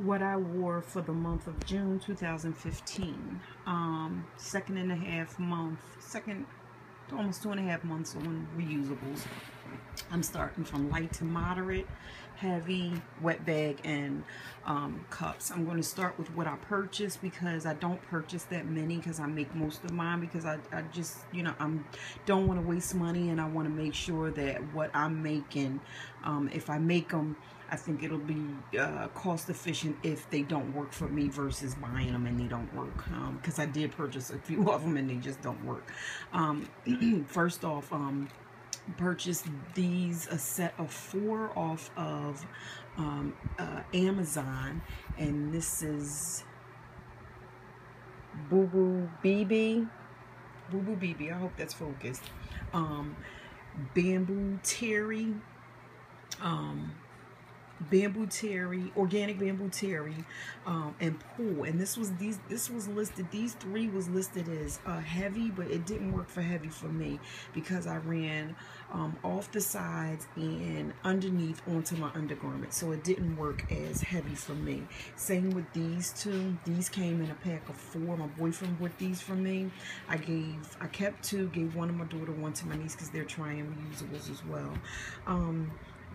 what I wore for the month of June 2015. Second and a half month, almost 2.5 months on reusables. I'm starting from light to moderate, heavy, wet bag, and cups. I'm going to start with what I purchased because I don't purchase that many because I make most of mine because I just, don't want to waste money, and I want to make sure that what I'm making, if I make them, I think it'll be cost efficient if they don't work for me versus buying them and they don't work, because I did purchase a few of them and they just don't work. First off, purchased these, a set of 4 off of Amazon, and this is Boo Boo BB. I hope that's focused. Bamboo terry, organic bamboo terry, and pool. And this was listed, these 3 was listed as heavy, but it didn't work for heavy for me because I ran off the sides and underneath onto my undergarment, so it didn't work as heavy for me. Same with these 2. These came in a pack of 4. My boyfriend bought these for me. I kept 2, gave 1 to my daughter, 1 to my niece because they're trying reusables as well.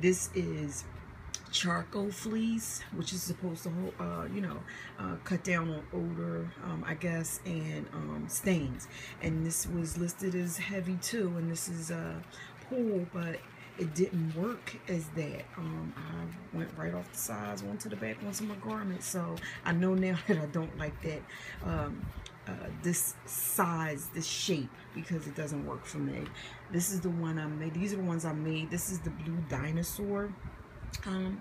This is charcoal fleece, which is supposed to hold, cut down on odor, I guess, and stains. And this was listed as heavy too, and this is pool, but it didn't work as that. I went right off the sides, one to the back, one to my garment. So I know now that I don't like that this size, this shape, because it doesn't work for me. This is the one I made. These are the ones I made. This is the blue dinosaur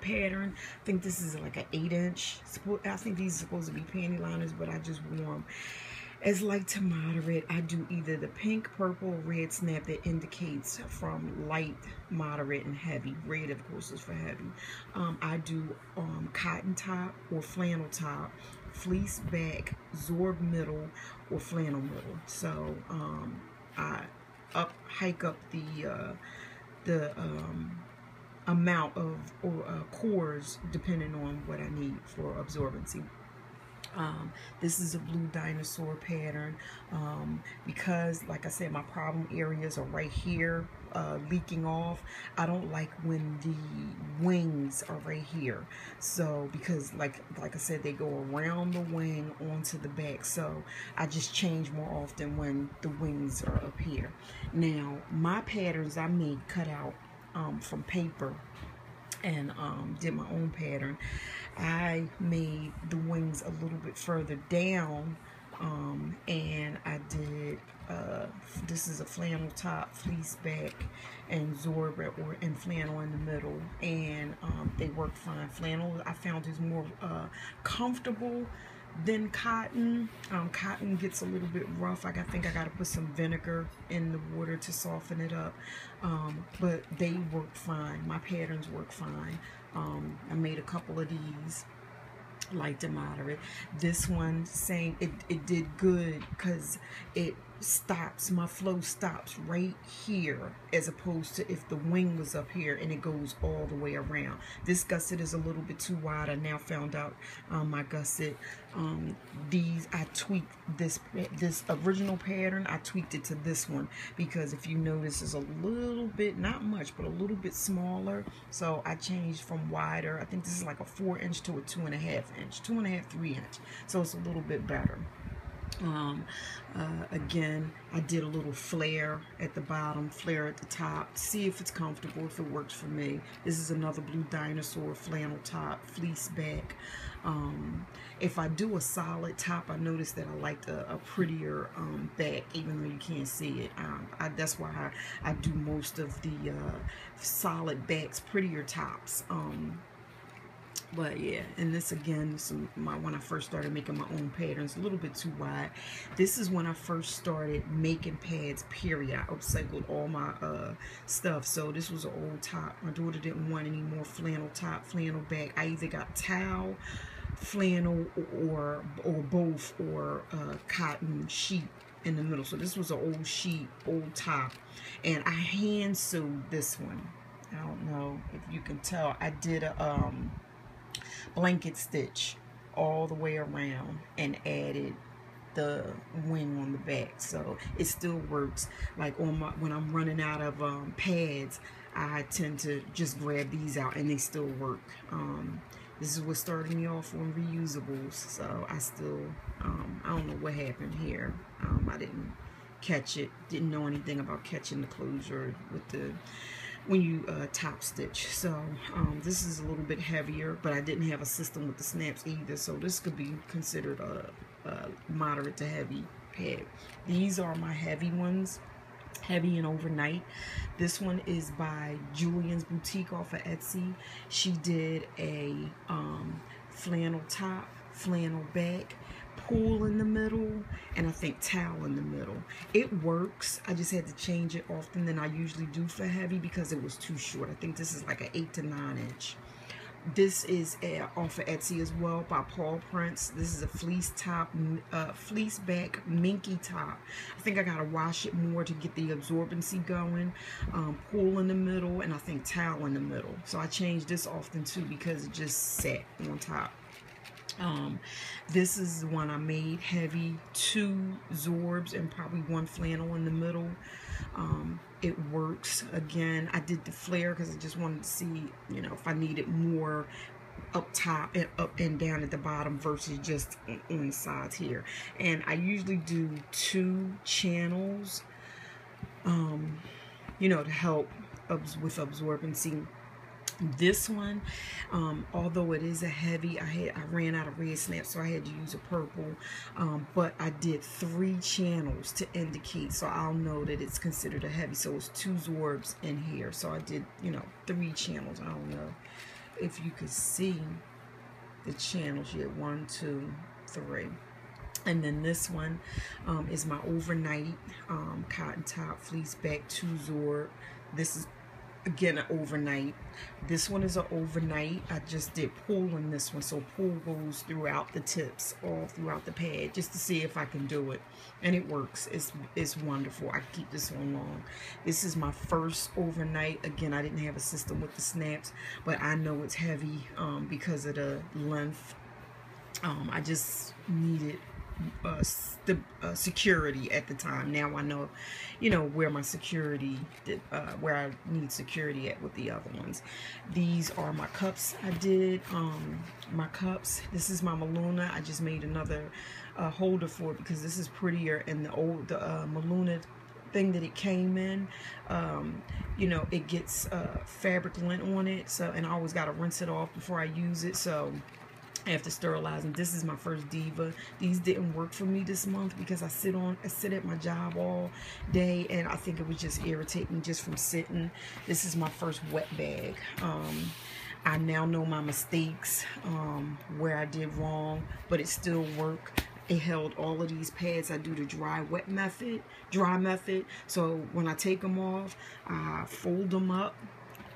pattern. I think this is like an 8-inch. I think these are supposed to be panty liners, but I just wore them as light to moderate. I do either the pink, purple, red snap that indicates from light, moderate, and heavy. Red, of course, is for heavy. I do cotton top or flannel top, fleece back, zorb middle, or flannel middle. So I hike up the amount of cores depending on what I need for absorbency. This is a blue dinosaur pattern because, like I said, my problem areas are right here, leaking off. I don't like when the wings are right here, so because like I said, they go around the wing onto the back, so I just change more often when the wings are up here. Now my patterns I made cut out from paper and did my own pattern. I made the wings a little bit further down, and I did this is a flannel top, fleece back, and zorb and flannel in the middle, and they work fine. Flannel I found is more comfortable than cotton. Cotton gets a little bit rough. I think I got to put some vinegar in the water to soften it up, but they work fine. My patterns work fine. I made a couple of these, light to moderate. This one, same, it did good because it stops, my flow stops right here, as opposed to if the wing was up here and it goes all the way around. This gusset is a little bit too wide. I now found out my gusset, I tweaked this original pattern, I tweaked it to this one because if you notice it's a little bit, not much, but a little bit smaller, so I changed from wider. I think this is like a 4-inch to a 2.5-inch, 2.5, 3-inch, so it's a little bit better. Again, I did a little flare at the bottom, flare at the top, see if it's comfortable, if it works for me. This is another blue dinosaur flannel top, fleece back. If I do a solid top, I noticed that I liked a prettier back, even though you can't see it. That's why I do most of the solid backs, prettier tops. But yeah, and this again, this is when I first started making my own patterns, a little bit too wide. This is when I first started making pads, period. I upcycled all my stuff. So this was an old top. My daughter didn't want any more flannel top, flannel back. I either got towel, flannel, or both, or cotton sheet in the middle. So this was an old sheet, old top, and I hand sewed this one. I don't know if you can tell. I did a blanket stitch all the way around and added the wing on the back, so it still works. Like on my, when I'm running out of pads, I tend to just grab these out and they still work. This is what started me off on reusables, so I still I don't know what happened here. I didn't catch it, didn't know anything about catching the closure with the when you top stitch. So this is a little bit heavier, but I didn't have a system with the snaps either, so this could be considered a moderate to heavy pad. These are my heavy ones, heavy and overnight. This one is by Julian's Boutique off of Etsy. She did a flannel top, flannel back, pull in the middle, and I think towel in the middle. It works. I just had to change it often than I usually do for heavy because it was too short. I think this is like an 8 to 9 inch. This is off of Etsy as well by Paul Prince. This is a fleece top, fleece back minky top. I think I gotta wash it more to get the absorbency going. Pull in the middle, and I think towel in the middle. So I change this often too because it just sat on top. This is the one I made heavy, 2 Zorbs and probably 1 flannel in the middle. It works. Again, I did the flare because I just wanted to see, you know, if I needed more up top and up and down at the bottom versus just on the sides here. And I usually do 2 channels, you know, to help with absorbency. This one, although it is a heavy, I ran out of red snaps, so I had to use a purple, but I did 3 channels to indicate, so I'll know that it's considered a heavy. So it's 2 Zorbs in here, so I did, you know, 3 channels. I don't know if you could see the channels yet. 1, 2, 3. And then this one is my overnight cotton top, fleece back, 2 Zorb. This is again an overnight. This one is an overnight. I just did pull in this one, so pull goes throughout the tips, all throughout the pad, just to see if I can do it, and it works. It's wonderful. I keep this one long. This is my first overnight. Again, I didn't have a system with the snaps, but I know it's heavy because of the length. I just needed security at the time. Now I know, you know, where my security, where I need security at with the other ones. These are my cups. I did my cups. This is my Maluna. I just made another holder for it because this is prettier, and the old Maluna thing that it came in, you know, it gets fabric lint on it, so, and I always got to rinse it off before I use it, so after sterilizing. This is my first Diva. These didn't work for me this month because I sit at my job all day, and I think it was just irritating just from sitting. This is my first wet bag. I now know my mistakes, where I did wrong, but it still worked. It held all of these pads. I do the dry method. So when I take them off, I fold them up,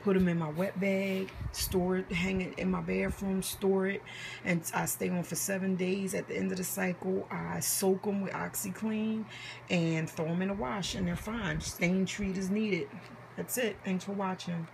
put them in my wet bag, store it, hang it in my bathroom, store it, and I stay on for 7 days. At the end of the cycle, I soak them with OxyClean and throw them in the wash, and they're fine. Stain treat is needed. That's it. Thanks for watching.